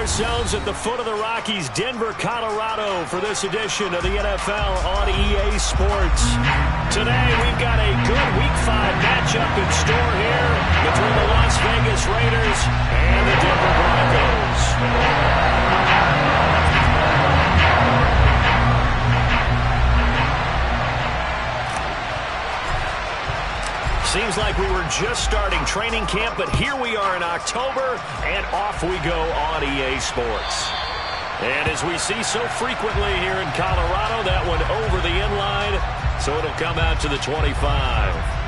West Zone's at the foot of the Rockies, Denver, Colorado, for this edition of the NFL on EA Sports. Today, we've got a good Week 5 matchup in store here between the Las Vegas Raiders and the Denver Broncos. Seems like we were just starting training camp, but here we are in October, and off we go on EA Sports. And as we see so frequently here in Colorado, that one over the inline, so it'll come out to the 25.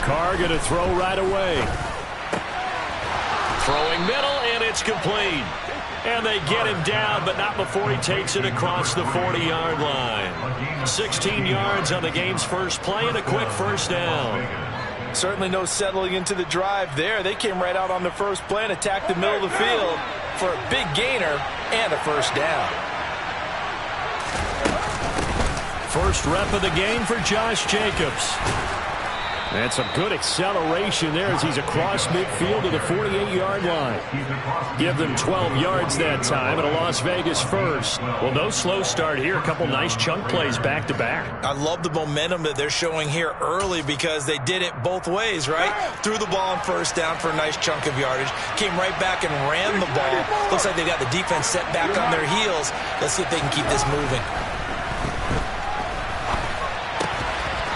Carr going to throw right away. Throwing middle, and it's complete. And they get him down, but not before he takes it across the 40-yard line. 16 yards on the game's first play and a quick first down. Certainly no settling into the drive there. They came right out on the first play and attacked the middle of the field for a big gainer and a first down. First rep of the game for Josh Jacobs. And some good acceleration there as he's across midfield to the 48-yard line. Give them 12 yards that time and a Las Vegas first. Well, no slow start here. A couple nice chunk plays back-to-back. I love the momentum that they're showing here early because they did it both ways, right? Threw the ball on first down for a nice chunk of yardage. Came right back and ran the ball. Looks like they got the defense set back on their heels. Let's see if they can keep this moving.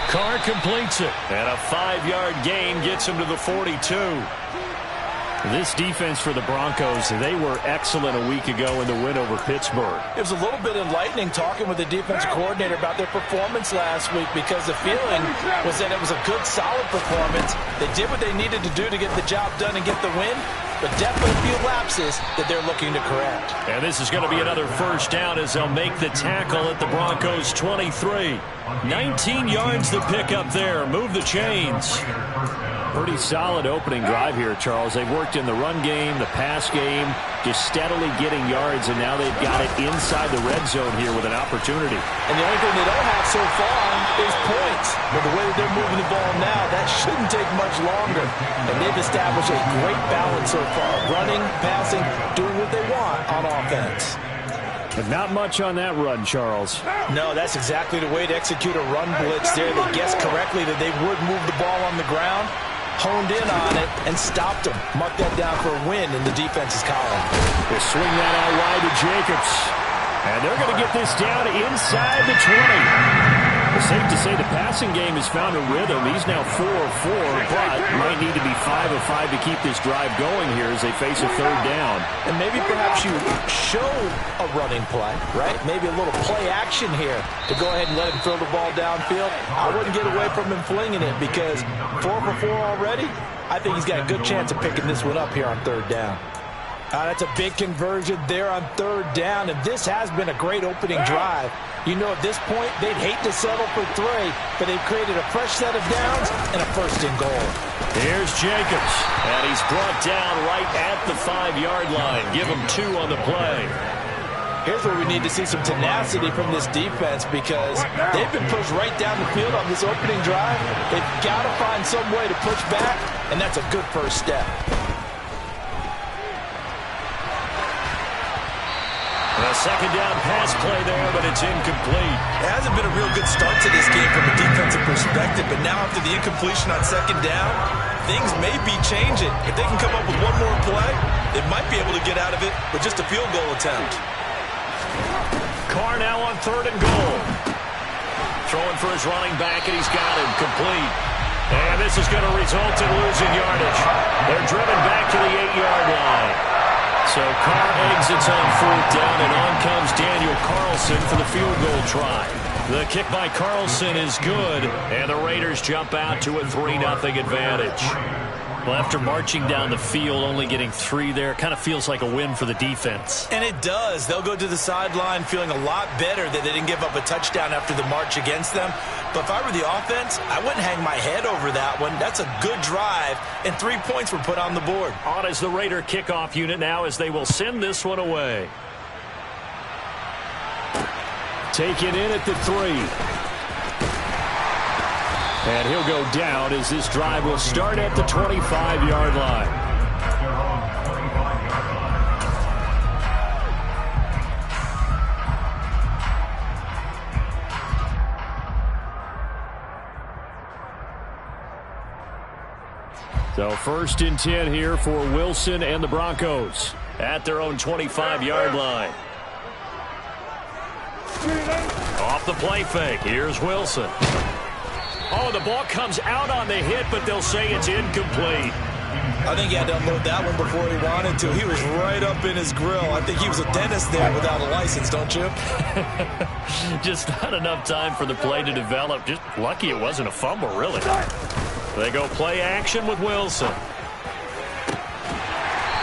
Carr completes it, and a 5-yard gain gets him to the 42. This defense for the Broncos, they were excellent a week ago in the win over Pittsburgh. It was a little bit enlightening talking with the defensive coordinator about their performance last week because the feeling was that it was a good, solid performance. They did what they needed to do to get the job done and get the win, but definitely a few lapses that they're looking to correct. And this is going to be another first down as they'll make the tackle at the Broncos' 23. 19 yards to pick up there. Move the chains. Pretty solid opening drive here, Charles. They've worked in the run game, the pass game, just steadily getting yards, and now they've got it inside the red zone here with an opportunity. And the only thing they don't have so far is points. But the way that they're moving the ball now, that shouldn't take much longer. And they've established a great balance so far. Running, passing, doing what they want on offense. But not much on that run, Charles. No, that's exactly the way to execute a run blitz there. They guessed correctly that they would move the ball on the ground, honed in on it, and stopped them. Mark that down for a win in the defense's column. They swing that out wide to Jacobs. And they're going to get this down inside the 20. It's safe to say the passing game has found a rhythm. He's now 4 of 4, but might need to be 5 of 5 to keep this drive going here as they face a third down. And maybe perhaps you show a running play, right? Maybe a little play action here to go ahead and let him throw the ball downfield. I wouldn't get away from him flinging it because 4 for 4 already. I think he's got a good chance of picking this one up here on third down. That's a big conversion there on third down, and this has been a great opening drive. You know, at this point, they'd hate to settle for 3, but they've created a fresh set of downs and a first and goal. Here's Jacobs, and he's brought down right at the 5-yard line. Give him 2 on the play. Here's where we need to see some tenacity from this defense because they've been pushed right down the field on this opening drive. They've got to find some way to push back, and that's a good first step. A second down pass play there, but it's incomplete. It hasn't been a real good start to this game from a defensive perspective, but now after the incompletion on second down, things may be changing. If they can come up with one more play, they might be able to get out of it with just a field goal attempt. Carr now on third and goal. Throwing for his running back, and he's got him complete. And this is going to result in losing yardage. They're driven back to the 8-yard line. So Carr exits on fourth down, and on comes Daniel Carlson for the field goal try. The kick by Carlson is good, and the Raiders jump out to a 3-0 advantage. Well, after marching down the field, only getting 3 there, kind of feels like a win for the defense. And it does. They'll go to the sideline feeling a lot better that they didn't give up a touchdown after the march against them. But if I were the offense, I wouldn't hang my head over that one. That's a good drive, and 3 points were put on the board. On is the Raider kickoff unit now as they will send this one away. Taken in at the 3. And he'll go down as this drive will start at the 25-yard line. So 1st and 10 here for Wilson and the Broncos at their own 25-yard line. Off the play fake. Here's Wilson. Oh, the ball comes out on the hit, but they'll say it's incomplete. I think he had to unload that one before he wanted to. He was right up in his grill. I think he was a dentist there without a license, don't you? Just not enough time for the play to develop. Just lucky it wasn't a fumble, really. They go play action with Wilson.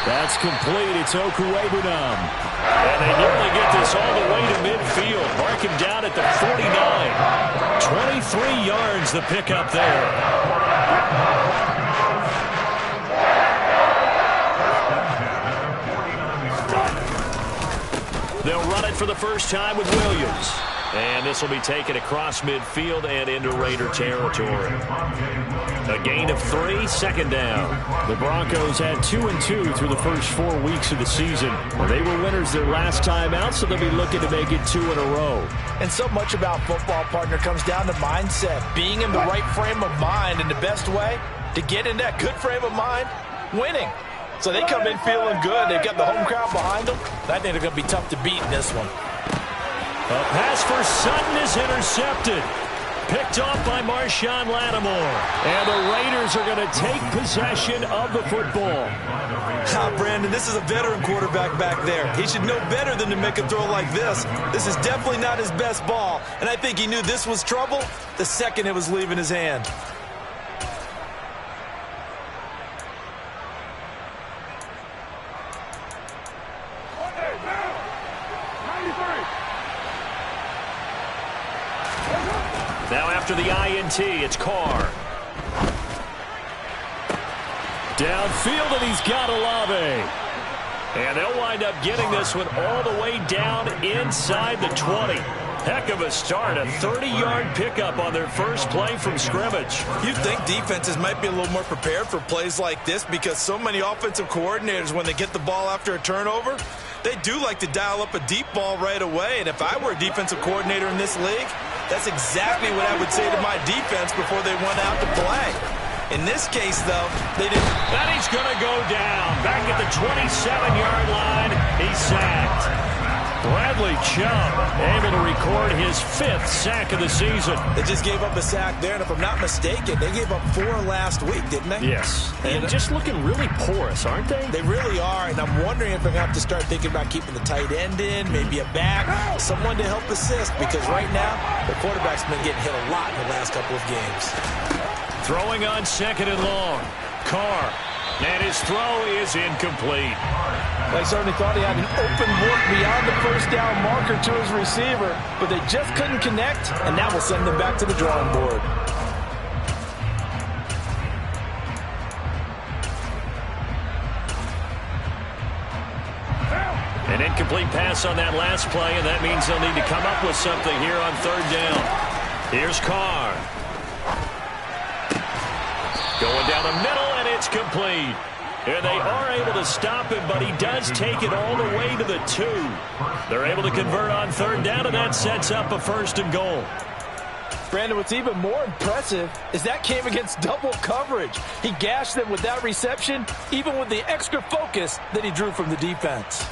That's complete. It's Okuwebunam. And they nearly get this all the way to midfield. Mark him down at the 49. 23 yards the pickup there. They'll run it for the first time with Williams. And this will be taken across midfield and into Raider territory. A gain of 3, 2nd down. The Broncos had 2-2 through the first 4 weeks of the season. They were winners their last time out, so they'll be looking to make it 2 in a row. And so much about football, partner, comes down to mindset. Being in the right frame of mind, and the best way to get in that good frame of mind, winning. So they come in feeling good. They've got the home crowd behind them. I think they're going to be tough to beat in this one. A pass for Sutton is intercepted. Picked off by Marshawn Lattimore. And the Raiders are going to take possession of the football. Brandon, this is a veteran quarterback back there. He should know better than to make a throw like this. This is definitely not his best ball. And I think he knew this was trouble the second it was leaving his hand. Now after the INT, it's Carr. Downfield, and he's got Olave. And they'll wind up getting this one all the way down inside the 20. Heck of a start, a 30-yard pickup on their first play from scrimmage. You'd think defenses might be a little more prepared for plays like this because so many offensive coordinators, when they get the ball after a turnover, they do like to dial up a deep ball right away. And if I were a defensive coordinator in this league, that's exactly what I would say to my defense before they went out to play. In this case, though, they didn't. Then he's going to go down. Back at the 27-yard line, he's sacked. Bradley Chubb able to record his 5th sack of the season. They just gave up a sack there, and if I'm not mistaken, they gave up 4 last week, didn't they? Yes. And just looking really porous, aren't they? They really are, and I'm wondering if they're going to have to start thinking about keeping the tight end in, maybe a back, someone to help assist, because right now, the quarterback's been getting hit a lot in the last couple of games. Throwing on 2nd and long. Carr. And his throw is incomplete. They certainly thought he had an open look beyond the first down marker to his receiver, but they just couldn't connect, and that will send them back to the drawing board. An incomplete pass on that last play, and that means they'll need to come up with something here on 3rd down. Here's Carr. Going down the middle, and it's complete. And they are able to stop him, but he does take it all the way to the 2. They're able to convert on 3rd down, and that sets up a 1st and goal. Brandon, what's even more impressive is that came against double coverage. He gashed them with that reception, even with the extra focus that he drew from the defense.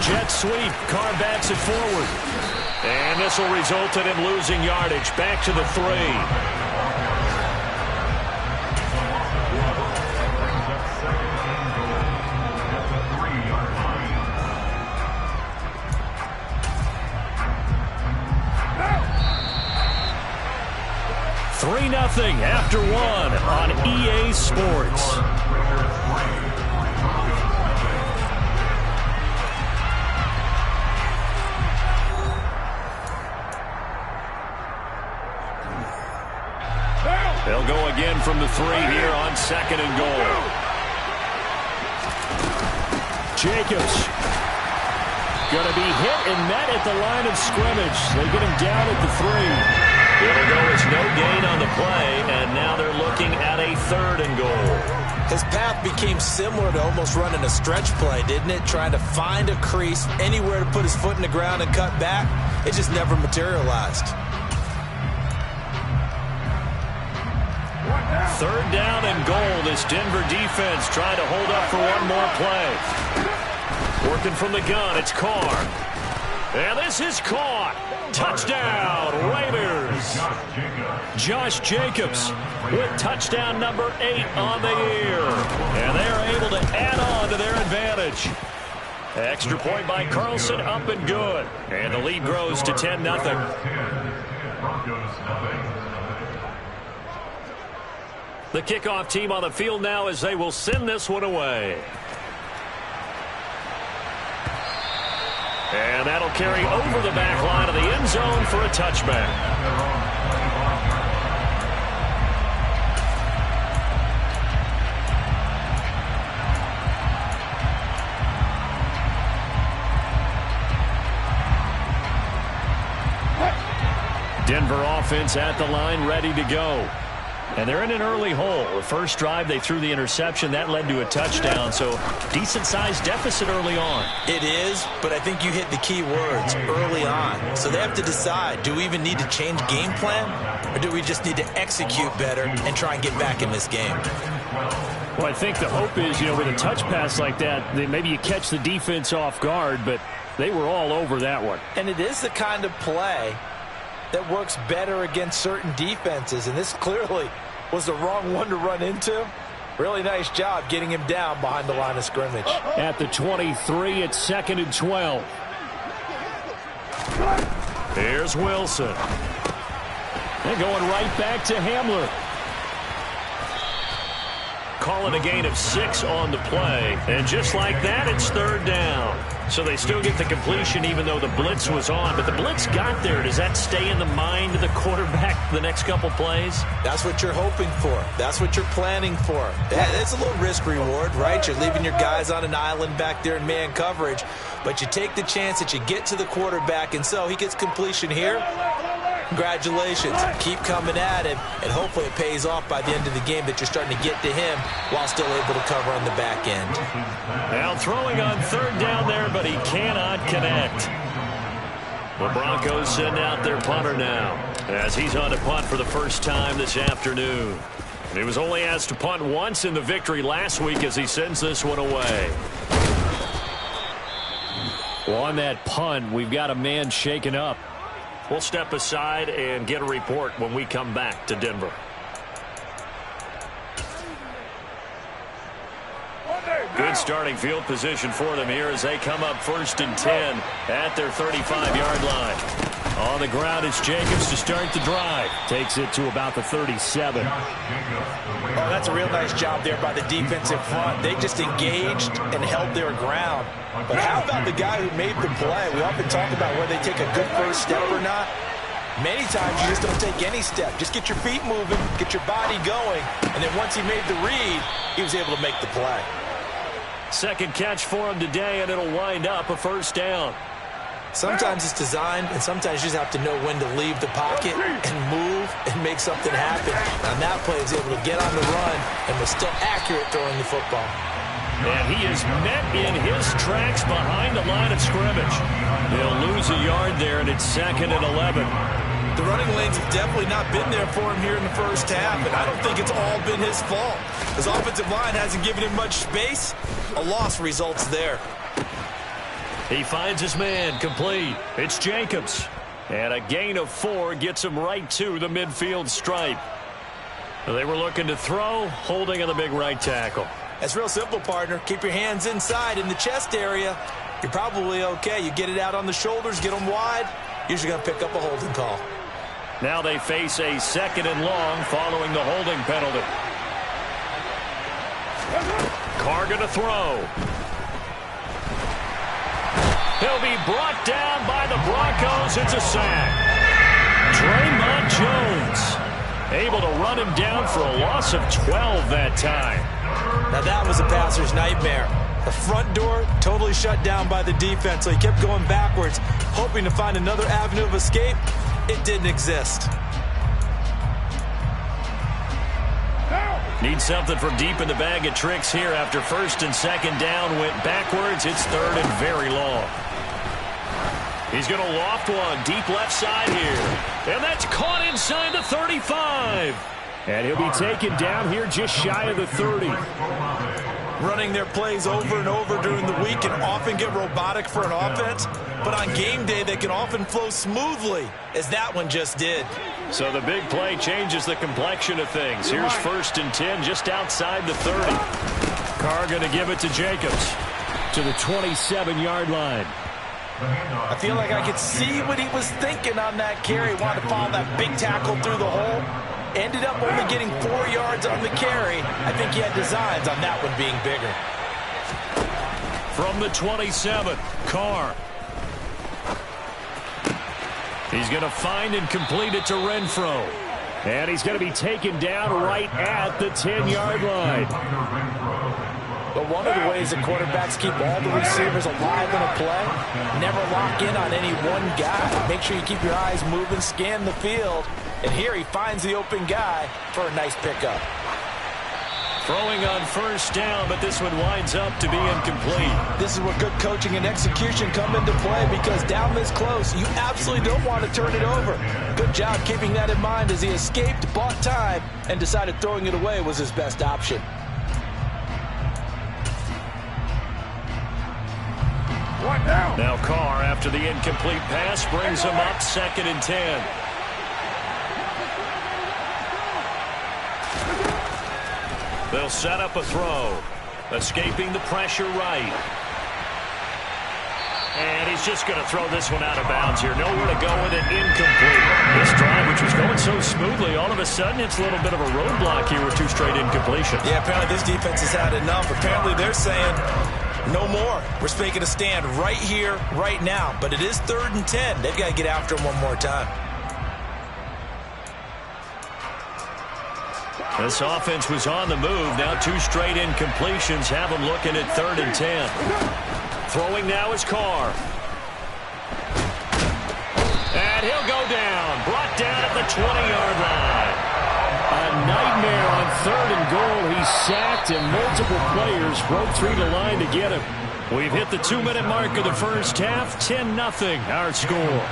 Jet sweep. Carr backs it forward. And this will result in him losing yardage. Back to the 3. after one on EA Sports. They'll go again from the 3 here on 2nd and goal. Jacobs going to be hit and met at the line of scrimmage. They get him down at the 3. It'll go as no gain on the play, and now they're looking at a 3rd and goal. His path became similar to almost running a stretch play, didn't it? Trying to find a crease, anywhere to put his foot in the ground and cut back. It just never materialized. 3rd down and goal. This Denver defense trying to hold up for one more play. Working from the gun, it's Carr. And this is caught. Touchdown, Raiders. Josh Jacobs with touchdown number 8 on the year. And they're able to add on to their advantage. Extra point by Carlson, up and good. And the lead grows to 10-0. The kickoff team on the field now as they will send this one away. And that'll carry over the back line of the end zone for a touchback. Denver offense at the line, ready to go. And they're in an early hole. The first drive, they threw the interception. That led to a touchdown, so decent-sized deficit early on. It is, but I think you hit the key words, early on. So they have to decide, do we even need to change game plan, or do we just need to execute better and try and get back in this game? Well, I think the hope is, with a touch pass like that, maybe you catch the defense off guard, but they were all over that one. And it is the kind of play that works better against certain defenses, and this clearly was the wrong one to run into. Really nice job getting him down behind the line of scrimmage. At the 23, it's 2nd and 12. Here's Wilson. They're going right back to Hamler. Calling a gain of 6 on the play. And just like that, it's 3rd down. So they still get the completion even though the blitz was on. But the blitz got there. Does that stay in the mind of the quarterback the next couple plays? That's what you're hoping for. That's what you're planning for. That's a little risk reward, right? You're leaving your guys on an island back there in man coverage. But you take the chance that you get to the quarterback, and so he gets completion here. Congratulations. Keep coming at him, and hopefully it pays off by the end of the game that you're starting to get to him while still able to cover on the back end. Now throwing on 3rd down there, but he cannot connect. The Broncos send out their punter now as he's on to punt for the first time this afternoon. And he was only asked to punt once in the victory last week as he sends this one away. Well, on that punt, we've got a man shaken up. We'll step aside and get a report when we come back to Denver. Good starting field position for them here as they come up 1st and 10 at their 35-yard line. On the ground, it's Jacobs to start the drive. Takes it to about the 37. Oh, that's a real nice job there by the defensive front. They just engaged and held their ground. But how about the guy who made the play? We often talk about whether they take a good first step or not. Many times you just don't take any step. Just get your feet moving, get your body going, and then once he made the read, he was able to make the play. Second catch for him today, and it'll wind up a 1st down. Sometimes it's designed, and sometimes you just have to know when to leave the pocket and move and make something happen. On that play, he was able to get on the run and was still accurate throwing the football. And he is met in his tracks behind the line of scrimmage. They'll lose a yard there, and it's 2nd and 11. The running lanes have definitely not been there for him here in the first half, and I don't think it's all been his fault. His offensive line hasn't given him much space. A loss results there. He finds his man complete. It's Jacobs. And a gain of 4 gets him right to the midfield stripe. They were looking to throw, holding on the big right tackle. That's real simple, partner. Keep your hands inside in the chest area. You're probably okay. You get it out on the shoulders, get them wide. Usually going to pick up a holding call. Now they face a 2nd and long following the holding penalty. Carr going to throw. He'll be brought down by the Broncos. It's a sack. Draymond Jones able to run him down for a loss of 12 that time. Now that was a passer's nightmare. The front door totally shut down by the defense, so he kept going backwards, hoping to find another avenue of escape. It didn't exist. Need something from deep in the bag of tricks here after 1st and 2nd down went backwards. It's 3rd and very long. He's going to loft one deep left side here. And that's caught inside the 35. And he'll be taken down here just shy of the 30. Running their plays over and over during the week can often get robotic for an offense, but on game day they can often flow smoothly, as that one just did. So the big play changes the complexion of things. Here's 1st and 10 just outside the 30. Carr going to give it to Jacobs to the 27-yard line. I feel like I could see what he was thinking on that carry. Wanted to follow that big tackle through the hole. Ended up only getting 4 yards on the carry. I think he had designs on that one being bigger. From the 27, Carr. He's going to find and complete it to Renfro. And he's going to be taken down right at the 10-yard line. But one of the ways that quarterbacks keep all the receivers alive in a play, never lock in on any one guy. Make sure you keep your eyes moving, scan the field. And here he finds the open guy for a nice pickup. Throwing on 1st down, but this one winds up to be incomplete. This is where good coaching and execution come into play, because down this close, you absolutely don't want to turn it over. Good job keeping that in mind as he escaped, bought time, and decided throwing it away was his best option. Now Carr, after the incomplete pass, brings him up 2nd and 10. They'll set up a throw. Escaping the pressure right. And he's just going to throw this one out of bounds here. Nowhere to go with it. Incomplete. This drive, which was going so smoothly, all of a sudden it's a little bit of a roadblock here with 2 straight incompletions. Yeah, apparently this defense has had enough. Apparently they're saying no more. We're making a stand right here, right now. But it is 3rd and 10. They've got to get after him one more time. This offense was on the move. Now 2 straight incompletions have them looking at 3rd and 10. Throwing now is Carr. And he'll go down. Brought down at the 20-yard line. A nightmare on 3rd and goal. He's sacked and multiple players broke through the line to get him. We've hit the 2-minute mark of the first half. 10-0 our score.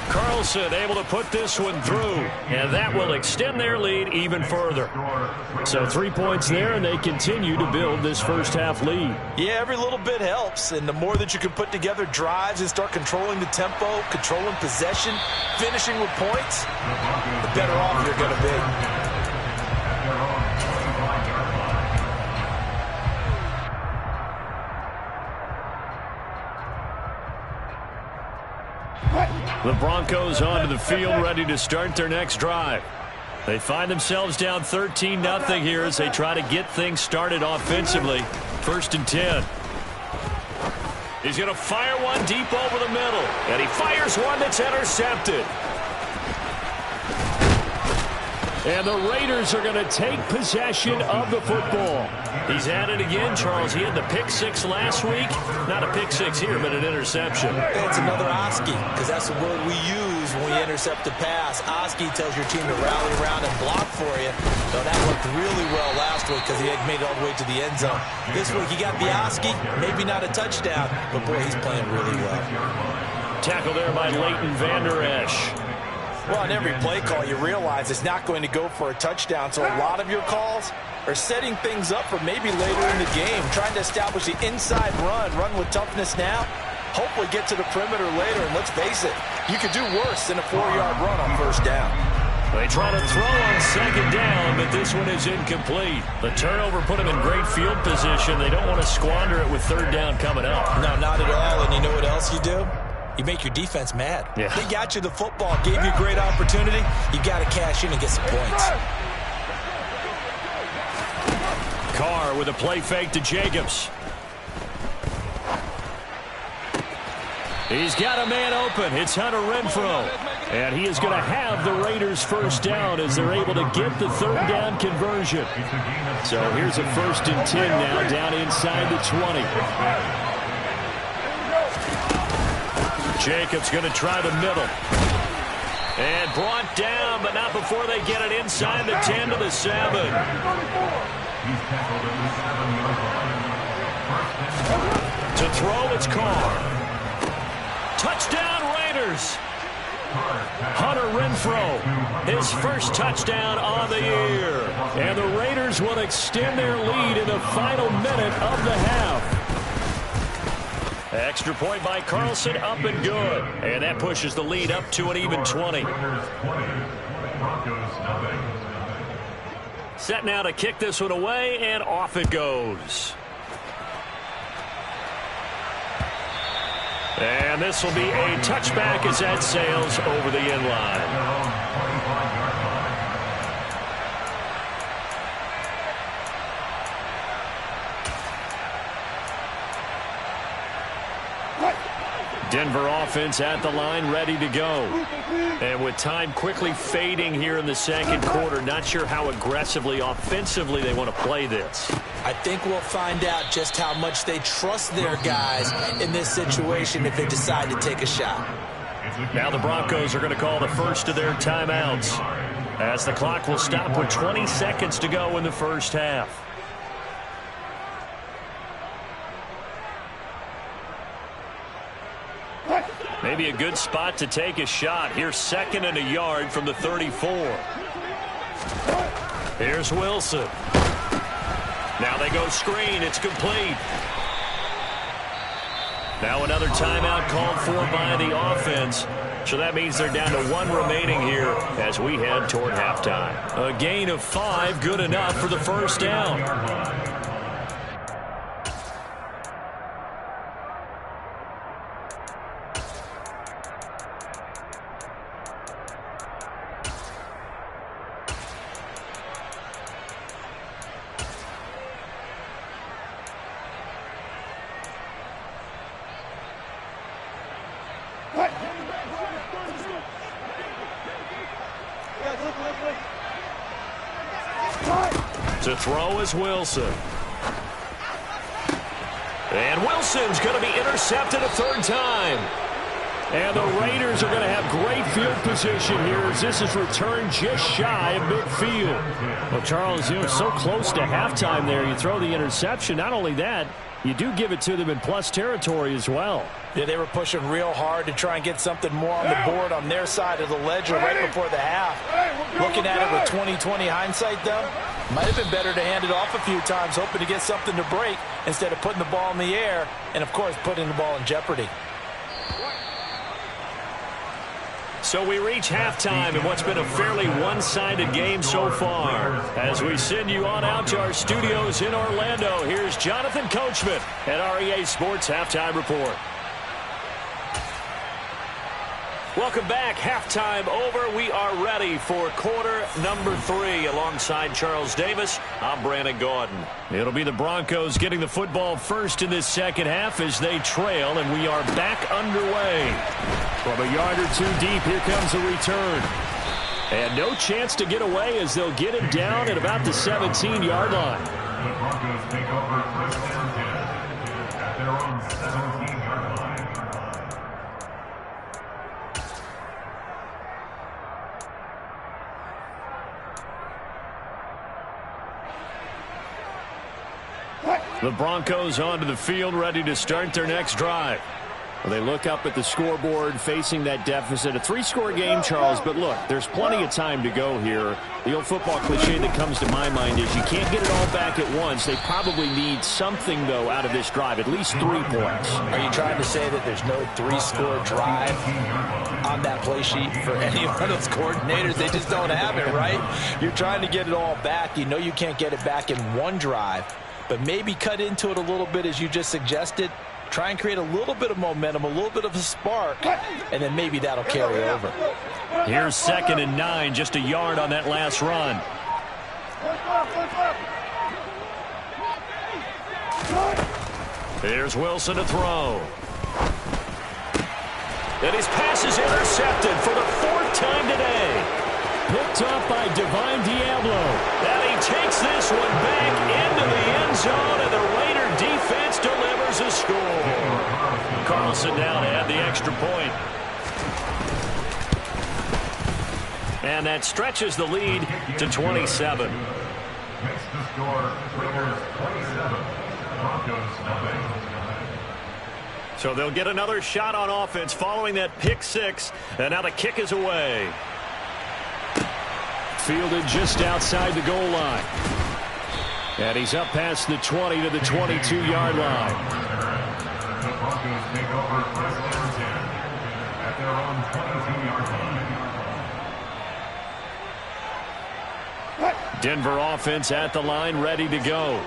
Carlson able to put this one through, and that will extend their lead even further. So 3 points there, and they continue to build this first half lead. Yeah, every little bit helps, and the more that you can put together drives and start controlling the tempo, controlling possession, finishing with points, the better off you're going to be. The Broncos onto the field, ready to start their next drive. They find themselves down 13-0 here as they try to get things started offensively. 1st and 10. He's going to fire one deep over the middle, and he fires one that's intercepted. And the Raiders are going to take possession of the football. He's at it again, Charles. He had the pick 6 last week. Not a pick 6 here, but an interception. It's another AGOI, because that's the word we use when we intercept a pass. AGOI tells your team to rally around and block for you. So that worked really well last week because he had made it all the way to the end zone. This week he got the AGOI, maybe not a touchdown, but boy, he's playing really well. Tackle there by Leighton Vander Esch. Well, on every play call, you realize it's not going to go for a touchdown, so a lot of your calls are setting things up for maybe later in the game, trying to establish the inside run with toughness now, hopefully get to the perimeter later, and let's face it, you could do worse than a 4-yard run on 1st down. They try to throw on second down, but this one is incomplete. The turnover put them in great field position. They don't want to squander it with third down coming up. No, not at all. And you know what else you do? You make your defense mad. Yeah. They got you the football, gave you a great opportunity. You got to cash in and get some points. Carr with a play fake to Jacobs. He's got a man open. It's Hunter Renfrow. And he is going to have the Raiders first down as they're able to get the third down conversion. So here's a 1st and 10 now down inside the 20. Jacobs going to try the middle. And brought down, but not before they get it inside the 10 to the 7. To throw, it's Carr. Touchdown, Raiders. Hunter Renfrow, his first touchdown on the year. And the Raiders will extend their lead in the final minute of the half. Extra point by Carlson, up and good. And that pushes the lead up to an even 20. Set now to kick this one away, and off it goes. And this will be a touchback as that sails over the end line. Denver offense at the line, ready to go. And with time quickly fading here in the second quarter, not sure how aggressively, offensively they want to play this. I think we'll find out just how much they trust their guys in this situation if they decide to take a shot. Now the Broncos are going to call the first of their timeouts as the clock will stop with 20 seconds to go in the first half. Maybe a good spot to take a shot. Here's 2nd and a yard from the 34. Here's Wilson. Now they go screen. It's complete. Now another timeout called for by the offense. So that means they're down to 1 remaining here as we head toward halftime. A gain of 5, good enough for the first down. To throw is Wilson. And Wilson's going to be intercepted a 3rd time. And the Raiders are going to have great field position here as this is returned just shy of midfield. Well, Charles, you know, so close to halftime there. You throw the interception. Not only that, you do give it to them in plus territory as well. Yeah, they were pushing real hard to try and get something more on the board on their side of the ledger right before the half. Looking at it with 20/20 hindsight, though, might have been better to hand it off a few times, hoping to get something to break instead of putting the ball in the air and, of course, putting the ball in jeopardy. So we reach halftime in what's been a fairly one-sided game so far. As we send you on out to our studios in Orlando, here's Jonathan Coachman at REA Sports Halftime Report. Welcome back. Halftime over. We are ready for quarter number 3. Alongside Charles Davis, I'm Brandon Gaudin. It'll be the Broncos getting the football first in this second half as they trail, and we are back underway. From a yard or 2 deep, here comes a return. And no chance to get away as they'll get it down at about the 17-yard line. The Broncos take over first and 10 at their own 17-yard line. The Broncos onto the field, ready to start their next drive. Well, they look up at the scoreboard facing that deficit. A 3-score game, Charles, but look, there's plenty of time to go here. The old football cliche that comes to my mind is you can't get it all back at once. They probably need something, though, out of this drive, at least 3 points. Are you trying to say that there's no 3-score drive on that play sheet for any one of those coordinators. They just don't have it, right? You're trying to get it all back. You know you can't get it back in one drive, but maybe cut into it a little bit as you just suggested. Try and create a little bit of momentum, a little bit of a spark, and then maybe that'll carry over. Here's 2nd and 9, just a yard on that last run. Here's Wilson to throw. And his pass is intercepted for the 4th time today. Picked up by Divine Diablo. And he takes this one back into the end zone, and the Raider defense delivers a score. Carlson down to add the extra point. And that stretches the lead to 27. Makes the score Raiders 27, Broncos nothing. So they'll get another shot on offense following that pick 6, and now the kick is away. Fielded just outside the goal line. And he's up past the 20 to the 22-yard line. The Broncos take over first down 10 at their own 22-yard line. Denver offense at the line, ready to go.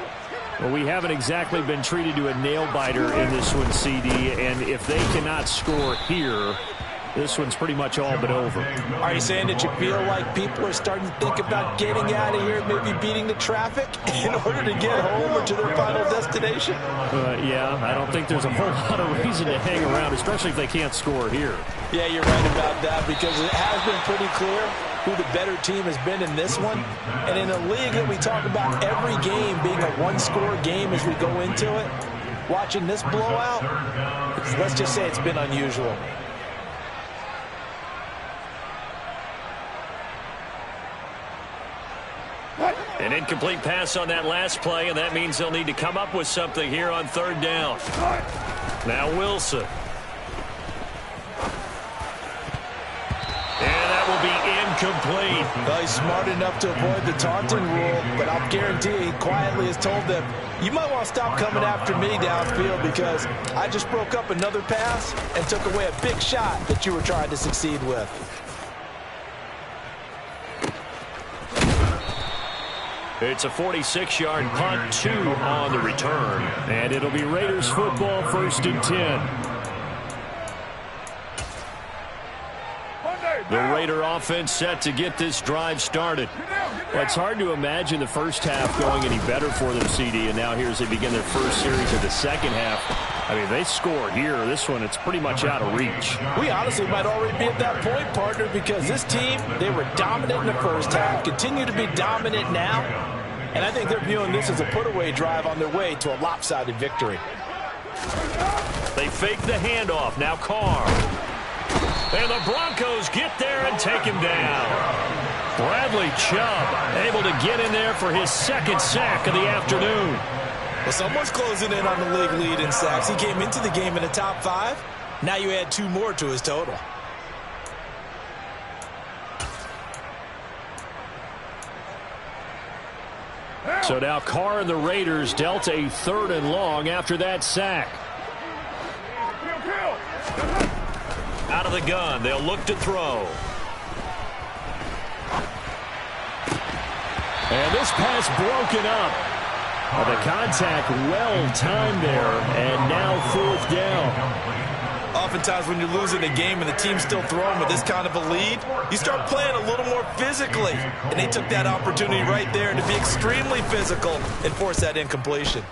Well, we haven't exactly been treated to a nail-biter in this one, CD, and if they cannot score here, this one's pretty much all but over. Are you saying that you feel like people are starting to think about getting out of here, maybe beating the traffic in order to get home or to their final destination? Yeah, I don't think there's a whole lot of reason to hang around, especially if they can't score here. Yeah, you're right about that, because it has been pretty clear who the better team has been in this one. And in a league that we talk about every game being a one-score game as we go into it, watching this blowout, let's just say it's been unusual. An incomplete pass on that last play, and that means they'll need to come up with something here on 3rd down. Now Wilson. And that will be incomplete. Well, he's smart enough to avoid the taunting rule, but I'll guarantee he quietly has told them, you might want to stop coming after me downfield because I just broke up another pass and took away a big shot that you were trying to succeed with. It's a 46-yard punt, 2 on the return. And it'll be Raiders football, 1st and 10. The Raider offense set to get this drive started. Well, it's hard to imagine the first half going any better for them, CD, and now here as they begin their first series of the second half. I mean, they score here. This one, it's pretty much out of reach. We honestly might already be at that point, partner, because this team, they were dominant in the first half, continue to be dominant now, and I think they're viewing this as a put-away drive on their way to a lopsided victory. They fake the handoff. Now Carr. And the Broncos get there and take him down. Bradley Chubb able to get in there for his 2nd sack of the afternoon. Well, someone's closing in on the league lead in sacks. He came into the game in the top 5. Now you add 2 more to his total. So now Carr and the Raiders dealt a 3rd and long after that sack. Out of the gun, they'll look to throw. And this pass broken up. Well, the contact well-timed there, and now 4th down. Oftentimes when you're losing a game and the team's still throwing with this kind of a lead, you start playing a little more physically. And they took that opportunity right there to be extremely physical and force that incompletion.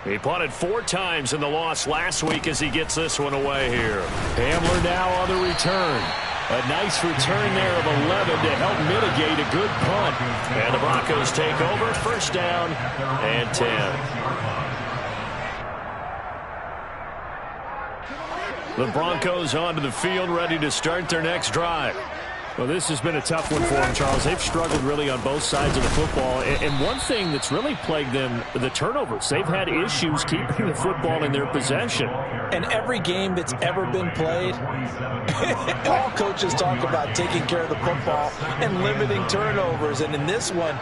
He punted 4 times in the loss last week as he gets this one away here. Hamler now on the return. A nice return there of 11 to help mitigate a good punt. And the Broncos take over, 1st down and 10. The Broncos onto the field, ready to start their next drive. Well, this has been a tough one for them, Charles. They've struggled really on both sides of the football. And one thing that's really plagued them, the turnovers. They've had issues keeping the football in their possession. And every game that's ever been played, all coaches talk about taking care of the football and limiting turnovers. And in this one,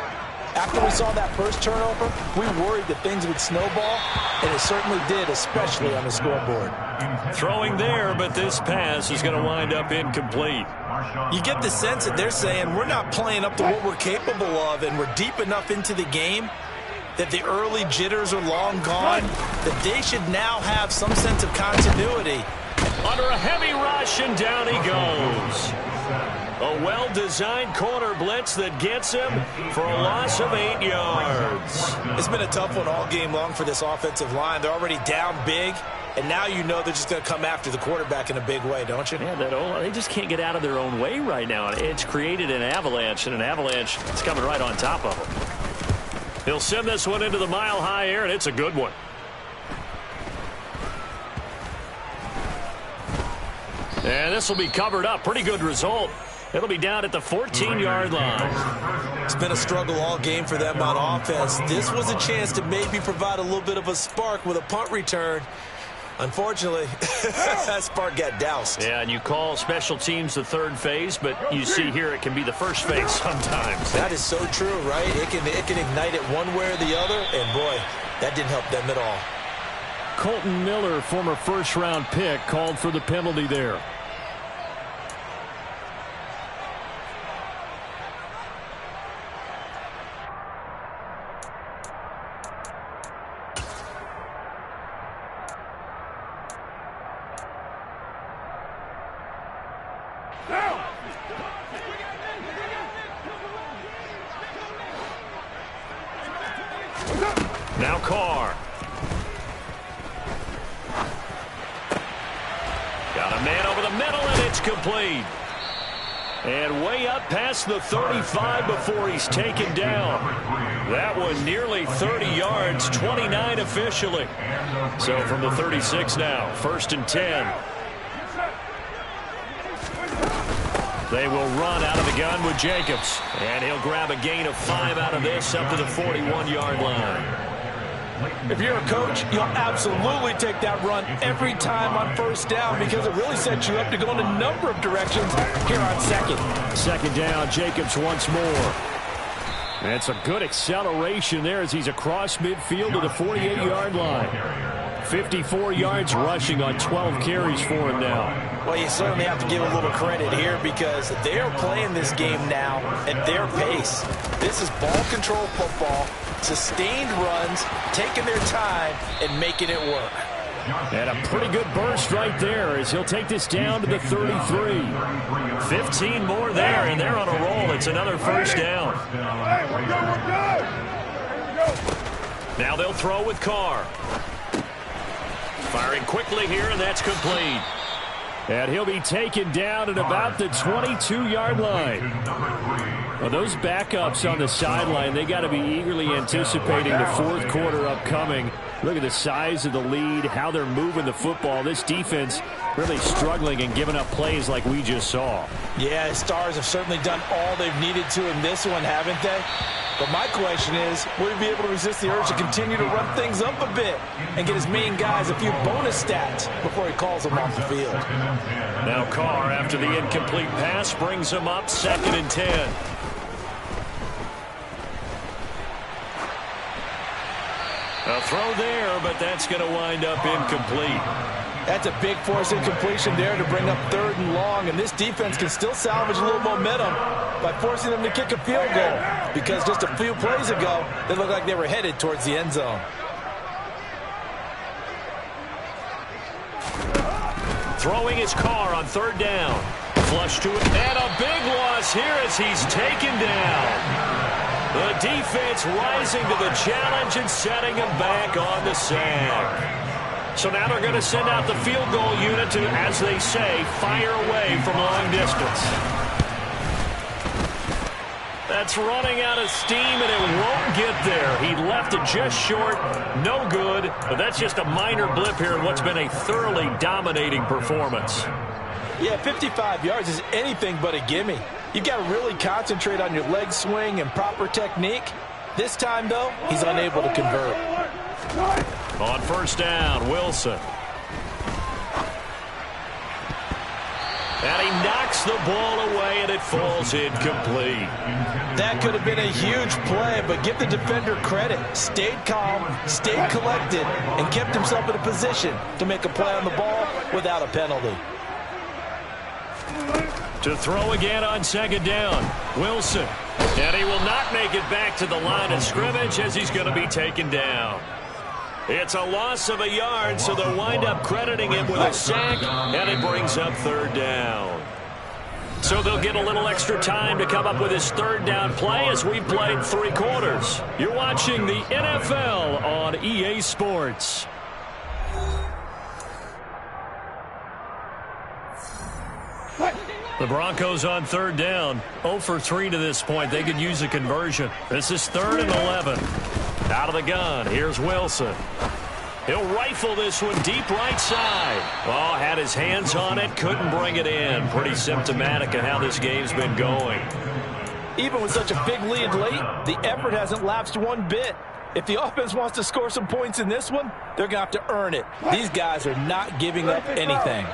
After we saw that first turnover, we worried that things would snowball, and it certainly did, especially on the scoreboard. Throwing there, but this pass is going to wind up incomplete. You get the sense that they're saying we're not playing up to what we're capable of, and we're deep enough into the game that the early jitters are long gone, that they should now have some sense of continuity. Under a heavy rush, and down he goes. A well-designed corner blitz that gets him for a loss of 8 yards. It's been a tough one all game long for this offensive line. They're already down big, and now you know they're just going to come after the quarterback in a big way, don't you? Yeah, they just can't get out of their own way right now. It's created an avalanche, and an avalanche is coming right on top of them. He'll send this one into the mile-high air, and it's a good one. And this will be covered up. Pretty good result. It'll be down at the 14-yard line. It's been a struggle all game for them on offense. This was a chance to maybe provide a little bit of a spark with a punt return. Unfortunately, that spark got doused. Yeah, and you call special teams the third phase, but you see here it can be the first phase sometimes. That is so true, right? It can ignite it one way or the other, and boy, that didn't help them at all. Colton Miller, former first-round pick, called for the penalty there. Now Carr. Got a man over the middle, and it's complete. And way up past the 35 before he's taken down. That one nearly 30 yards, 29 officially. So from the 36 now, 1st and 10. They will run out of the gun with Jacobs. And he'll grab a gain of 5 out of this up to the 41-yard line. If you're a coach, you'll absolutely take that run every time on 1st down because it really sets you up to go in a number of directions here on 2nd. 2nd down, Jacobs once more. That's a good acceleration there as he's across midfield to the 48-yard line. 54 yards rushing on 12 carries for him now. Well, you certainly have to give a little credit here because they're playing this game now at their pace. This is ball control football, sustained runs, taking their time, and making it work. And a pretty good burst right there as he'll take this down to the 33. 15 more there, and they're on a roll. It's another 1st down. Now they'll throw with Carr. Firing quickly here, and that's complete. And he'll be taken down at about the 22-yard line. Well, those backups on the sideline, they got to be eagerly anticipating the 4th quarter upcoming. Look at the size of the lead, how they're moving the football. This defense really struggling and giving up plays like we just saw. Yeah, Stars have certainly done all they've needed to in this one, haven't they? But my question is, will he be able to resist the urge to continue to run things up a bit and get his main guys a few bonus stats before he calls them off the field? Now Carr, after the incomplete pass, brings him up 2nd and 10. A throw there, but that's going to wind up incomplete. That's a big force incompletion there to bring up 3rd and long, and this defense can still salvage a little momentum by forcing them to kick a field goal because just a few plays ago, they looked like they were headed towards the end zone. Throwing his Carr on 3rd down. Flush to it, and a big loss here as he's taken down. The defense rising to the challenge and setting him back on the sack. So now they're going to send out the field goal unit to, as they say, fire away from long distance. That's running out of steam, and it won't get there. He left it just short. No good, but that's just a minor blip here in what's been a thoroughly dominating performance. Yeah, 55 yards is anything but a gimme. You've got to really concentrate on your leg swing and proper technique. This time, though, he's unable to convert. On 1st down, Wilson. And he knocks the ball away, and it falls incomplete. That could have been a huge play, but give the defender credit. Stayed calm, stayed collected, and kept himself in a position to make a play on the ball without a penalty. To throw again on second down, Wilson. And he will not make it back to the line of scrimmage as he's going to be taken down. It's a loss of a yard, so they'll wind up crediting him with a sack, and it brings up third down. So they'll get a little extra time to come up with his third down play as we've played 3 quarters. You're watching the NFL on EA Sports. The Broncos on third down, 0 for 3 to this point. They could use a conversion. This is 3rd and 11. Out of the gun, here's Wilson. He'll rifle this one deep right side. Oh, had his hands on it, couldn't bring it in. Pretty symptomatic of how this game's been going. Even with such a big lead late, the effort hasn't lapsed one bit. If the offense wants to score some points in this one, they're going to have to earn it. These guys are not giving up anything.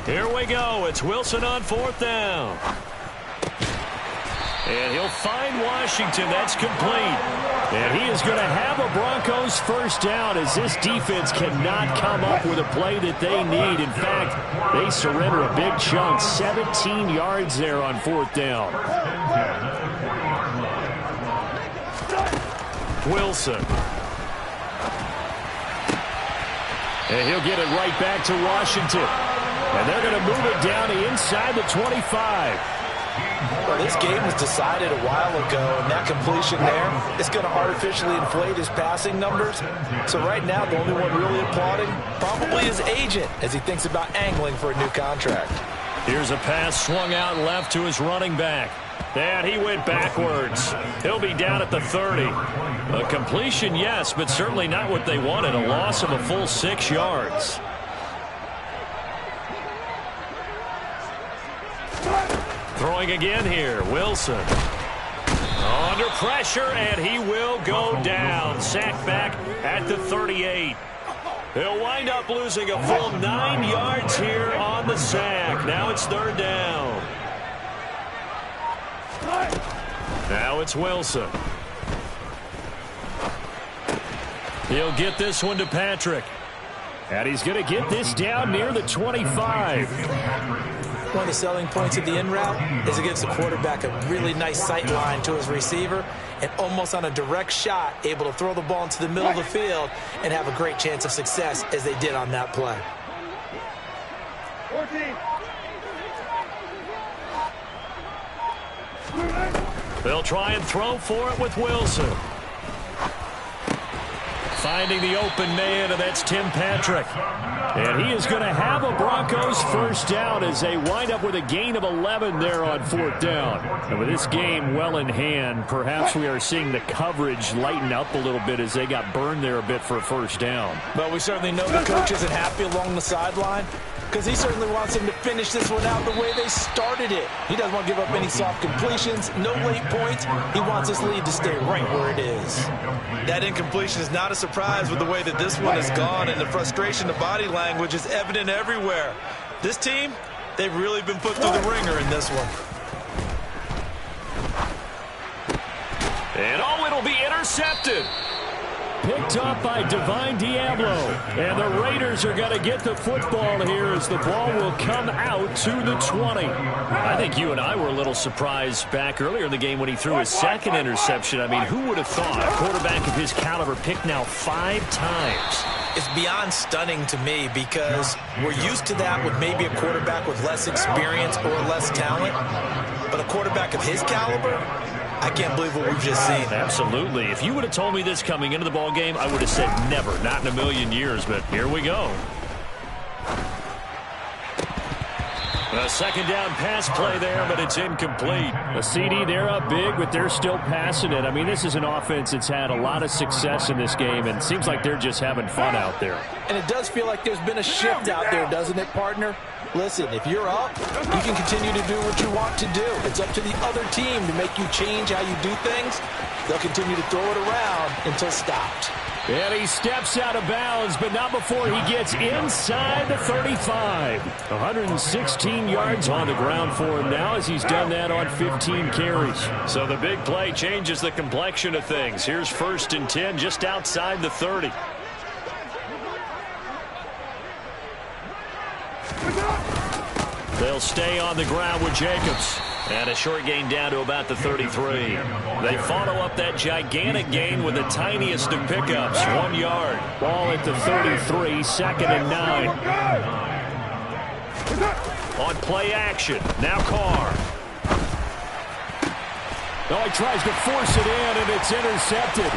Here we go. It's Wilson on 4th down. And he'll find Washington. That's complete. And he is going to have a Broncos first down as this defense cannot come up with a play that they need. In fact, they surrender a big chunk. 17 yards there on 4th down. Wilson. And he'll get it right back to Washington. And they're going to move it down to inside the 25. Well, this game was decided a while ago, and that completion there is going to artificially inflate his passing numbers. So right now, the only one really applauding probably his agent as he thinks about angling for a new contract. Here's a pass swung out left to his running back. And he went backwards. He'll be down at the 30. A completion, yes, but certainly not what they wanted. A loss of a full 6 yards. Throwing again here, Wilson. Under pressure, and he will go down. Sacked back at the 38. He'll wind up losing a full 9 yards here on the sack. Now it's 3rd down. Now it's Wilson. He'll get this one to Patrick. And he's going to get this down near the 25. One of the selling points of the in route is it gives the quarterback a really nice sight line to his receiver and almost on a direct shot able to throw the ball into the middle of the field and have a great chance of success as they did on that play. 14. They'll try and throw for it with Wilson. Finding the open man, and that's Tim Patrick. And he is going to have a Broncos first down as they wind up with a gain of 11 there on 4th down. And with this game well in hand, perhaps we are seeing the coverage lighten up a little bit as they got burned there a bit for a first down. But we certainly know the coach isn't happy along the sideline because he certainly wants them to finish this one out the way they started it. He doesn't want to give up any soft completions, no late points. He wants his lead to stay right where it is. That incompletion is not a surprise with the way that this one has gone, and the frustration, the body language is evident everywhere. This team, they've really been put through the ringer in this one. And oh, it'll be intercepted. Picked up by Divine Diablo. And the Raiders are going to get the football here as the ball will come out to the 20. I think you and I were a little surprised back earlier in the game when he threw his second interception. I mean, who would have thought a quarterback of his caliber picked now 5 times? It's beyond stunning to me because we're used to that with maybe a quarterback with less experience or less talent. But a quarterback of his caliber, I can't believe what we've just seen. Absolutely. If you would have told me this coming into the ball game, I would have said never, not in a million years, but here we go. A second down pass play there, but it's incomplete. A CD, they're up big, but they're still passing it. I mean, this is an offense that's had a lot of success in this game, and it seems like they're just having fun out there. And it does feel like there's been a shift out there, doesn't it, partner? Listen, if you're up, you can continue to do what you want to do. It's up to the other team to make you change how you do things. They'll continue to throw it around until stopped. And he steps out of bounds, but not before he gets inside the 35. 116 yards on the ground for him now as he's done that on 15 carries. So the big play changes the complexion of things. Here's 1st and 10 just outside the 30. They'll stay on the ground with Jacobs. And a short gain down to about the 33. They follow up that gigantic gain with the tiniest of pickups, 1 yard. Ball at the 33, 2nd and 9. On play action, now Carr. Oh, he tries to force it in, and it's intercepted.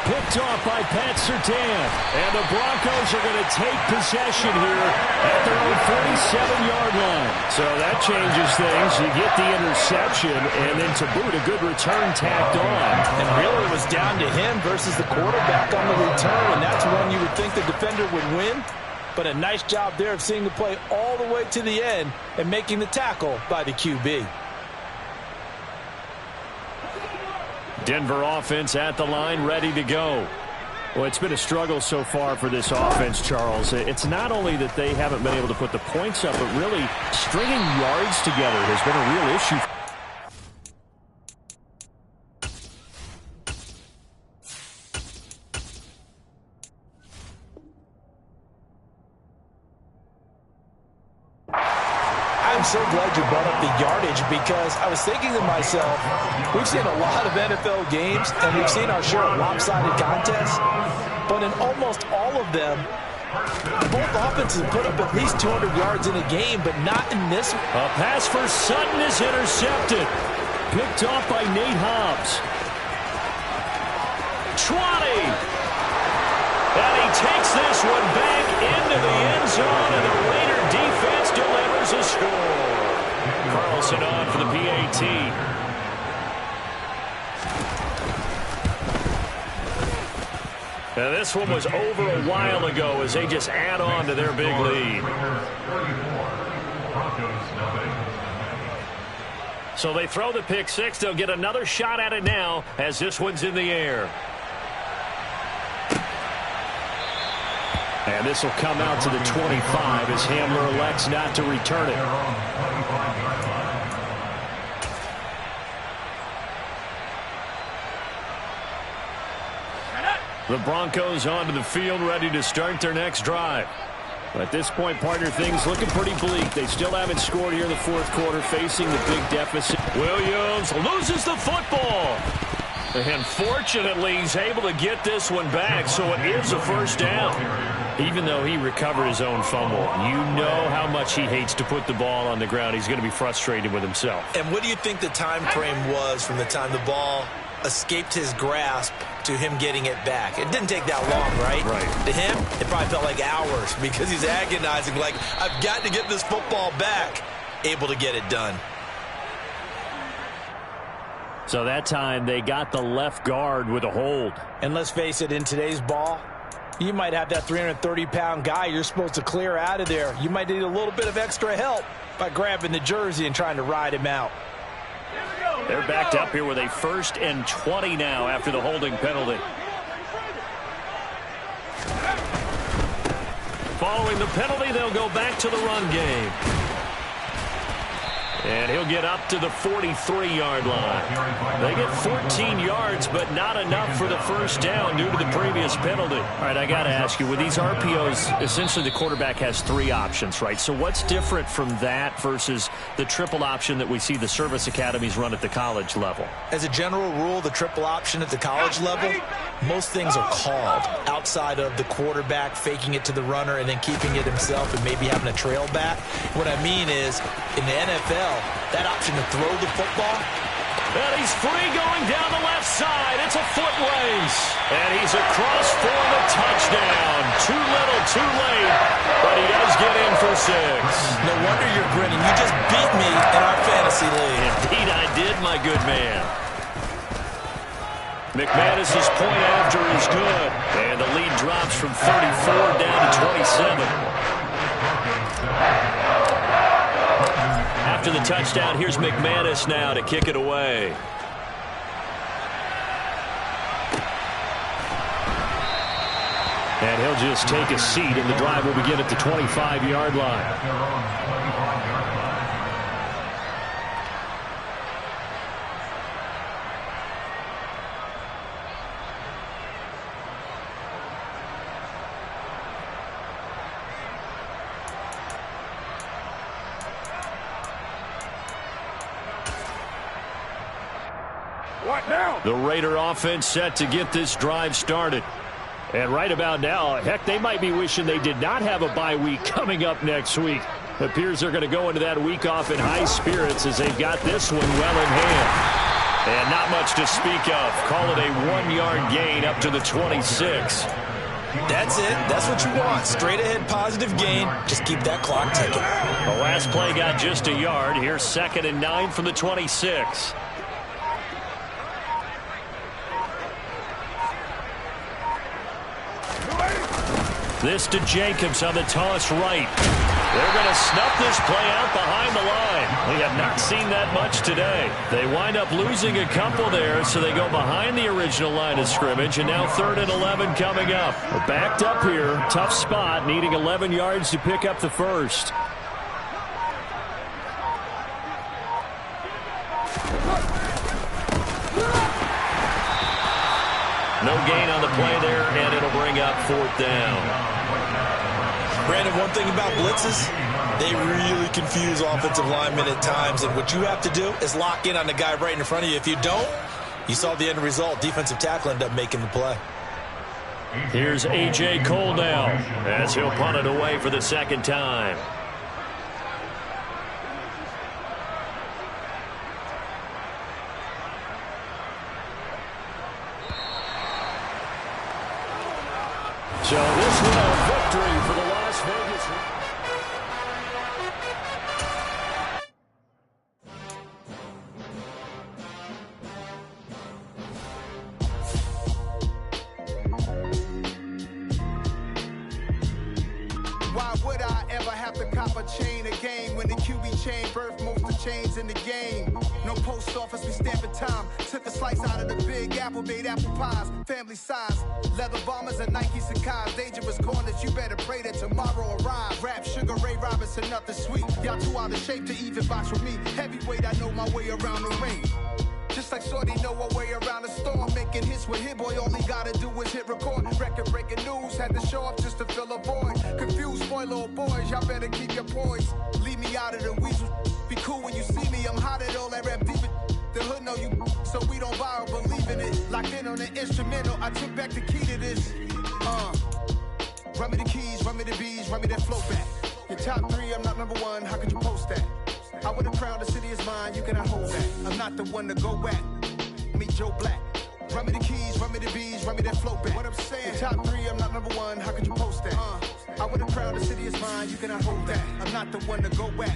Picked off by Pat Surtain. And the Broncos are going to take possession here at their own 47-yard line. So that changes things. You get the interception, and then to boot, a good return tacked on. And really it was down to him versus the quarterback on the return, and that's when you would think the defender would win. But a nice job there of seeing the play all the way to the end and making the tackle by the QB. Denver offense at the line, ready to go. Well, it's been a struggle so far for this offense, Charles. It's not only that they haven't been able to put the points up, but really stringing yards together has been a real issue. I'm so glad you brought up the yardage because I was thinking to myself, we've seen a lot of NFL games and we've seen our share of lopsided contests, but in almost all of them, both offenses put up at least 200 yards in a game, but not in this one. A pass for Sutton is intercepted. Picked off by Nate Hobbs. 20! And he takes this one back into the end zone, and the Raider defense delivers a score. Carlson on for the PAT. Now this one was over a while ago as they just add on to their big lead. So they throw the pick six. They'll get another shot at it now as this one's in the air. And this will come out to the 25 as Hamler elects not to return it. The Broncos onto the field ready to start their next drive. At this point, partner, things looking pretty bleak. They still haven't scored here in the 4th quarter, facing the big deficit. Williams loses the football. And fortunately, he's able to get this one back, so it is a 1st down. Even though he recovered his own fumble, you know how much he hates to put the ball on the ground. He's going to be frustrated with himself. And what do you think the time frame was from the time the ball escaped his grasp to him getting it back? It didn't take that long, right? Right. To him, it probably felt like hours because he's agonizing, like, I've got to get this football back. Able to get it done. So that time they got the left guard with a hold. And let's face it, in today's ball, you might have that 330-pound guy you're supposed to clear out of there. You might need a little bit of extra help by grabbing the jersey and trying to ride him out. They're backed up here with a 1st and 20 now after the holding penalty. Following the penalty, they'll go back to the run game. And he'll get up to the 43-yard line. They get 14 yards, but not enough for the 1st down due to the previous penalty. All right, I got to ask you, with these RPOs, essentially the quarterback has 3 options, right? So what's different from that versus the triple option that we see the service academies run at the college level? As a general rule, the triple option at the college level, most things are called outside of the quarterback faking it to the runner and then keeping it himself and maybe having a trail back. What I mean is, in the NFL, that option to throw the football. And he's free going down the left side. It's a foot race. And he's across for the touchdown. Too little, too late. But he does get in for 6. No wonder you're grinning. You just beat me in our fantasy league. Indeed I did, my good man. McManus's point after is good. And the lead drops from 34 down to 27. After the touchdown, here's McManus now to kick it away. And he'll just take a seat, and the drive will begin at the 25-yard line. The Raider offense set to get this drive started. And right about now, heck, they might be wishing they did not have a bye week coming up next week. It appears they're going to go into that week off in high spirits as they've got this one well in hand. And not much to speak of. Call it a 1-yard gain up to the 26. That's it. That's what you want. Straight ahead positive gain. Just keep that clock ticking. The last play got just a yard. Here's 2nd and 9 from the 26. This to Jacobs on the toss right. They're going to snuff this play out behind the line. We have not seen that much today. They wind up losing a couple there, so they go behind the original line of scrimmage, and now 3rd and 11 coming up. We're backed up here. Tough spot, needing 11 yards to pick up the first. No gain on the play there, and it'll bring up 4th down. Brandon, one thing about blitzes, they really confuse offensive linemen at times, and what you have to do is lock in on the guy right in front of you. If you don't, you saw the end result. Defensive tackle ended up making the play. Here's A.J. Cole now as he'll punt it away for the 2nd time. So this one a victory for the Las Vegas. Why would I ever have to cop a chain again when the QB chain birthed most of chains in the game? No post office, we stamping time. Took a slice out of the big apple, made apple pies, family size. Leather bombers and Nike Sacai's. Dangerous corners, you better pray that tomorrow arrive. Rap, Sugar Ray Robinson, nothing sweet. Y'all too out of shape to even box with me. Heavyweight, I know my way around the ring. Just like Shorty know her way around the storm. Making hits with Hit Boy, all he gotta do is hit record. Record-breaking news, had to show up just to fill a void. Confused, spoiled little boys, y'all better keep your poise. Leave me out of the weasel. Be cool when you see me, I'm hot at all that rap deep. The hood know you, so we don't borrow, believe in it. Locked in on the instrumental, I took back the key to this. Run me the keys, run me the bees, run me that flow back. Your top 3, I'm not number 1, how could you post that? I would have crowned the city is mine, you cannot hold that. I'm not the one to go back. Meet Joe Black. Run me the keys, run me the bees, run me that flow back. What I'm saying, your top 3, I'm not number 1, how could you post that? I would have crowned the city is mine, you cannot hold that. I'm not the one to go back.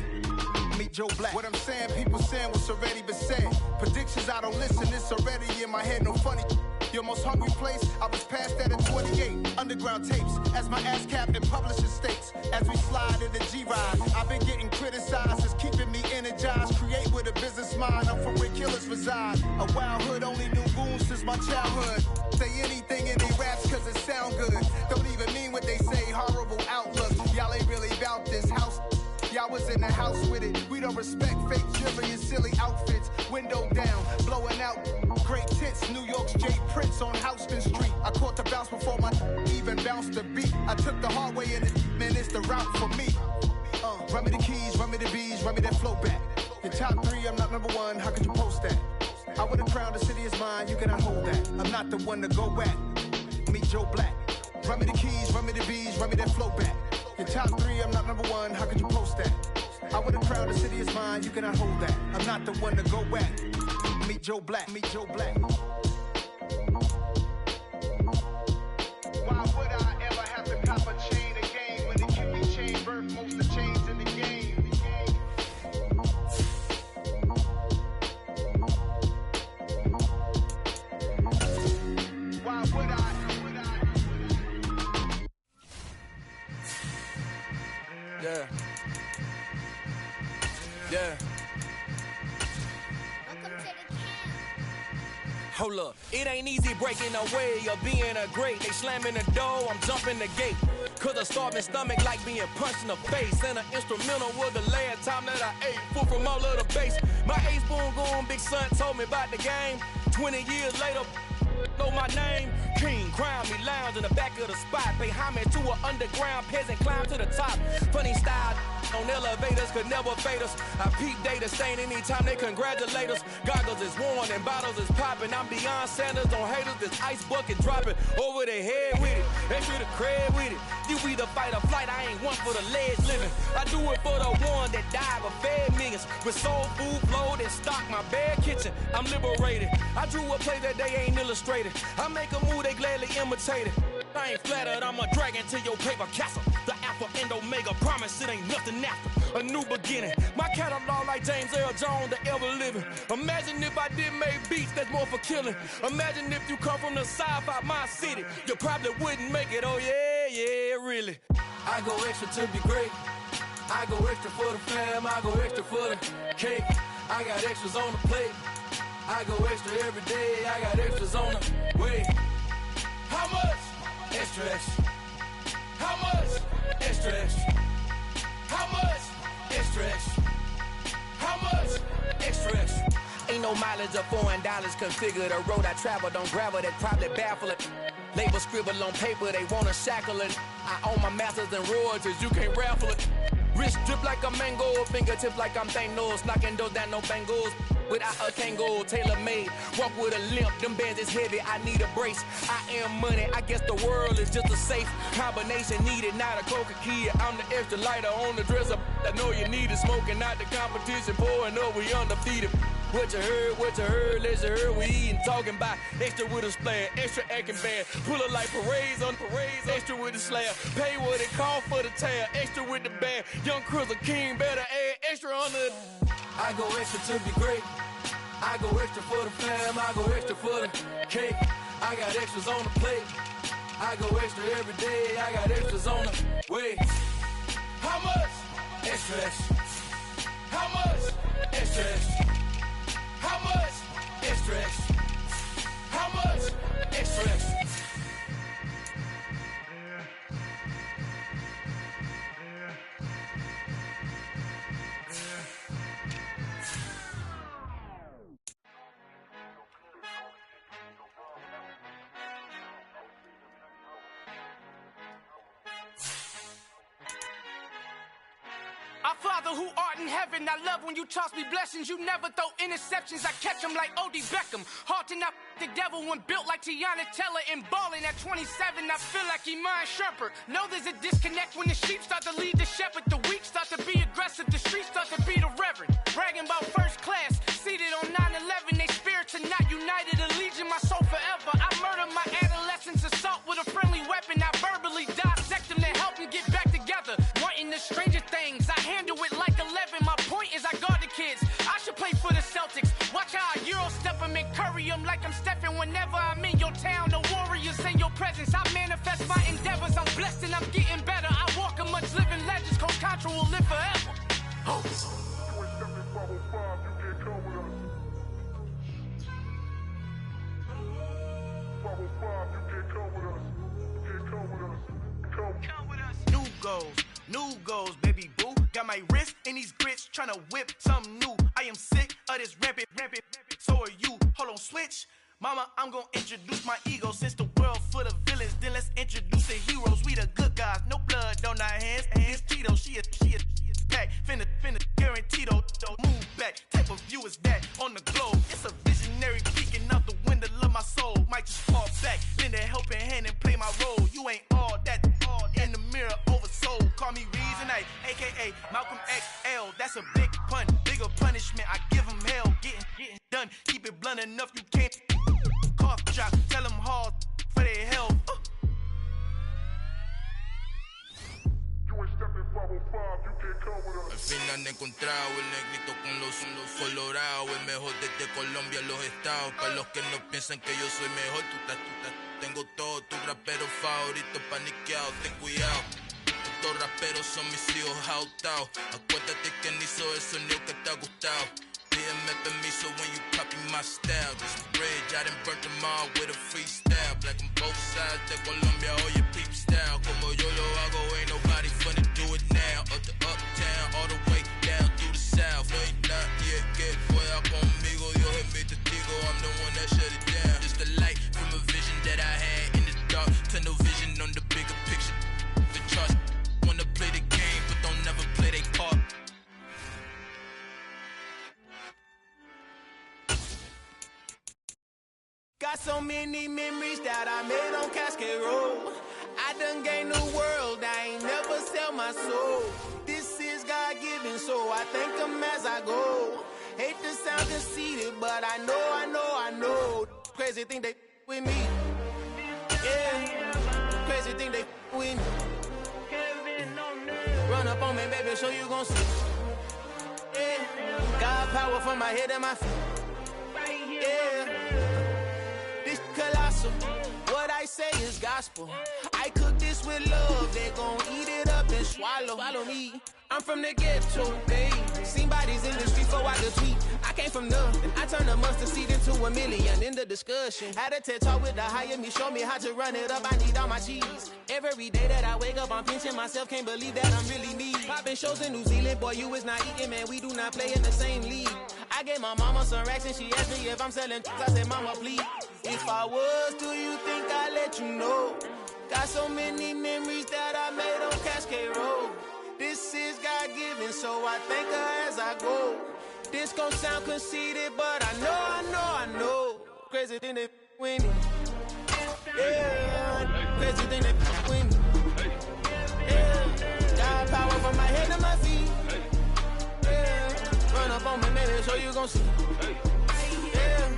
Meet Joe Black. What I'm saying, people saying what's already been said. Predictions, I don't listen, it's already in my head, no funny. Your most hungry place, I was past that at 28. Underground tapes, as my ass cap in publishing states. As we slide in the G-Ride, I've been getting criticized, it's keeping me energized. Create with a business mind, I'm from where killers reside. A wild hood, only knew goons since my childhood. Say anything in they raps cause it sound good. Don't even mean what they say, horrible outlook. Y'all ain't really about this house. Y'all was in the house with it. We don't respect fake jewelry and silly outfits. Window down, blowing out great tits. New York's J. Prince on Houston Street. I caught the bounce before my even bounced the beat. I took the hard way in it, man, it's the route for me. Run me the keys, run me the bees, run me that flow back. Your top 3, I'm not number 1, how could you post that? I would have crowned the city is mine, you cannot hold that. I'm not the one to go back. Meet Joe Black. Run me the keys, run me the bees, run me that flow back. Your top 3, I'm not number 1, how could you post that? I would have crowned the city is mine, you cannot hold that. I'm not the one to go back. Meet Joe Black, meet Joe Black. Why would I ever have to cop a chain again when the QB chain birthed most of chains in the game? Why would I? Yeah. Yeah. Hold up, it ain't easy breaking away or being a great. They slamming the door, I'm jumping the gate. Cause a starving stomach like being punched in the face. And an instrumental was the last time that I ate. Full from all of the bass. My ace boom going, big son told me about the game. 20 years later, know my name. King, crown me, lounge in the back of the spot. Pay homage to an underground peasant, climb to the top. Funny style on elevators could never fade us. I peep data stain anytime they congratulate us. Goggles is worn and bottles is popping. I'm beyond Sanders on haters. This ice bucket dropping over their head with it. Extra the cred with it. You either fight or flight. I ain't one for the ledge living. I do it for the one that died but fed millions. With soul food flowed and stock my bare kitchen. I'm liberated. I drew a play that they ain't illustrated. I make a move they gladly imitate it. I ain't flattered, I'm a dragon to your paper castle. The Alpha and Omega, promise it ain't nothing after. A new beginning. My catalog like James Earl Jones, the ever living. Imagine if I did make beats that's more for killing. Imagine if you come from the sci-fi my city. You probably wouldn't make it, oh yeah, yeah, really. I go extra to be great. I go extra for the fam, I go extra for the cake. I got extras on the plate. I go extra every day, I got extras on the way. How much? Extra, extra. How much? Extra, extra. How much? Extra, extra. How much? Extra, extra. Ain't no mileage of $4 configure the road I travel. Don't gravel, that probably baffle it. Label scribble on paper, they wanna shackle it. I own my masters and royalties, you can't raffle it. Wrist drip like a mango, fingertips like I'm Thanos. Knocking those down, no bangles. Without a Kango, tailor-made. Walk with a limp, them bands is heavy, I need a brace. I am money, I guess the world is just a safe combination needed, not a coca key. I'm the extra lighter on the dresser. I know you need it, smoking out the competition, pouring up, we undefeated. What you heard, let's hear we eatin', talking about extra with a splash, extra acting bad. Pull it like parades on parades, extra with the slab. Pay what it cost for the tab, extra with the bag. Young Cruiser King, better add extra on the. I go extra to be great. I go extra for the fam, I go extra for the cake. I got extras on the plate. I go extra every day, I got extras on the way. How much? Extra, extra. How much? Extra, extra. How much? Extra, extra. How much? Extra, extra. Our Father who art in heaven, I love when you toss me blessings. You never throw interceptions, I catch them like O.D. Beckham. Hard to not the devil when built like Tiana Teller and balling at 27. I feel like Iman Shumpert. Know there's a disconnect when the sheep start to lead the shepherd. The weak start to be aggressive, the streets start to be the reverend. Bragging about first class, seated on 9/11. They spirits are not united, a legion, my soul forever. I murder my adolescence, assault with a friendly weapon. I verbally dissect them to help them get back together. Wanting the stranger things, I handle it like 11. My point is I guard the kids. I should play for the Celtics. Watch how I Euro step them and curry them like I'm Stephen. Whenever I'm in your town, the Warriors in your presence. I manifest my endeavors. I'm blessed and I'm getting better. I walk amongst living legends. Coach Contra will live forever. Oh. New goals, baby boo. Got my wrist in these grits, tryna whip something new. I am sick of this rampant. So are you. Hold on, switch. Mama, I'm gonna introduce my ego. Since the world full of villains, then let's introduce the heroes. We the good guys, no blood on our hands. Hands Tito, she is pack. Finna, guaranteed, move back. Type of view is that on the globe? It's a visionary peeking out the window of my soul. Might just fall back, lend a helping hand and play my role. You ain't all that in the mirror oversold. Call me Reason A, aka Malcolm XL. That's a big pun, bigger punishment. I give him hell, getting done. Keep it blunt enough, you can't cough drop. Tell them hard for their health. Al fin han encontrado el negrito con los colorados, el mejor desde Colombia a los estados. Para los que no piensan que yo soy mejor, tengo todo, tu rapero favorito paniqueado, ten cuidado. Estos raperos son mis hijos adoptados. Acuérdate que ni hizo el sonido que te ha gustado. BMF and me, so when you copy my style, just a bridge, I done burnt them all with a freestyle. Black on both sides, de Colombia, all your peep style. Como yo lo hago, ain't nobody finna do it now. Up to uptown, all the way down through the south. No, ain't not yet, get fuera conmigo. Yo hit me testigo, I'm the one that shut it down. Just a light from a vision that I had in the dark. Tunnel vision on the bigger picture. The charts wanna play the game, but don't never play their part. Got so many memories that I made on Cascade Road. I done gained the world, I ain't never sell my soul. This is God-given, so I thank him as I go. Hate to sound conceited, but I know. Crazy thing they with me. Yeah, crazy thing they with me. Run up on me, baby, show you gon' see. Yeah, God power from my head and my feet. Yeah. Colossal. What I say is gospel. I cook this with love. They gon' eat it up and swallow. Follow me. I'm from the ghetto, babe. Seen bodies in the street before I could tweet. I came from nothing. I turned a mustard seed into a million. In the discussion, had a TED talk with the higher me. Show me how to run it up. I need all my cheese. Every day that I wake up, I'm pinching myself. Can't believe that I'm really me. Popping shows in New Zealand, boy, you is not eating, man. We do not play in the same league. I gave my mama some racks and she asked me if I'm selling. I said, mama, please. If I was, do you think I'd let you know? Got so many memories that I made on Cascade Road. This is God-given, so I thank her as I go. This gon' sound conceited, but I know. Crazy thing they with me. Yeah, crazy thing they with me. Yeah, got power from my head to my feet. Yeah, run up on me, baby, so you gon' see. Yeah.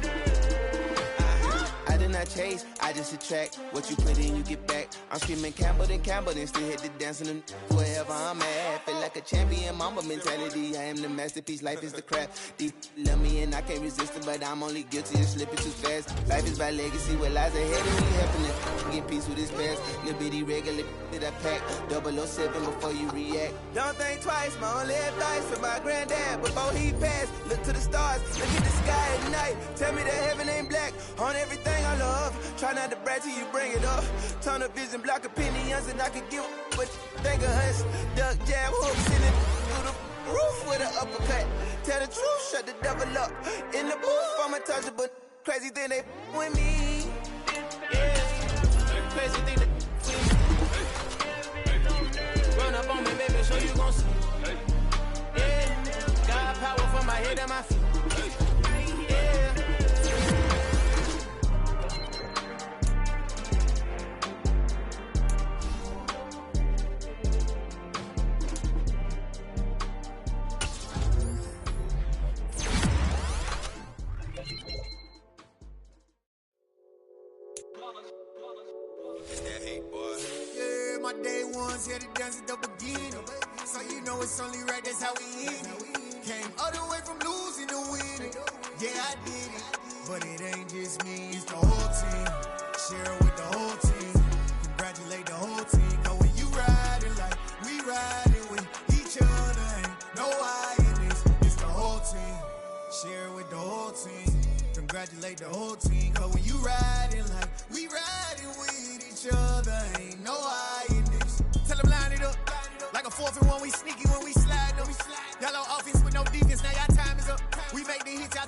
I did not chase, I just attract. What you put in, you get back. I'm screaming Campbell, then still hit the dance and wherever I'm at. Feel like a champion, mamba mentality. I am the masterpiece, life is the crap. Deep love me and I can't resist it, but I'm only guilty of slipping too fast. Life is by legacy, what lies ahead of me, helping it. Get peace with this past. Little bitty regular that I pack. 007 before you react. Don't think twice, my only advice for my granddad before he passed. Look to the stars, look at the sky at night. Tell me that heaven ain't black on everything I love. Try not to brag till you bring it up. Tunnel vision, block opinions, and I could give what you think of us. Duck jab hooks in it through the roof with an uppercut. Tell the truth, shut the devil up. In the booth, I'm untouchable. Crazy thing they with me. Yeah, crazy thing they with me. Run up on me, baby, so you gon' see. Yeah, got power from my head and my feet. Yeah. Yeah, my day ones here to dance at the beginning. So you know it's only right, that's how we end it. Came all the way from losing to winning. Yeah, I did it. But it ain't just me, it's the whole team. Share it with the whole team. Congratulate the whole team. Cause when you riding like we riding with each other, ain't no I in this. It's the whole team. Share it with the whole team. Congratulate the whole team. Cause when you riding like we riding with each other, ain't no I in this. Tell them line it up. Like a 4th and 1, we sneaky when we slide them. Y'all on offense with no defense, now y'all time is up. We make the hits, y'all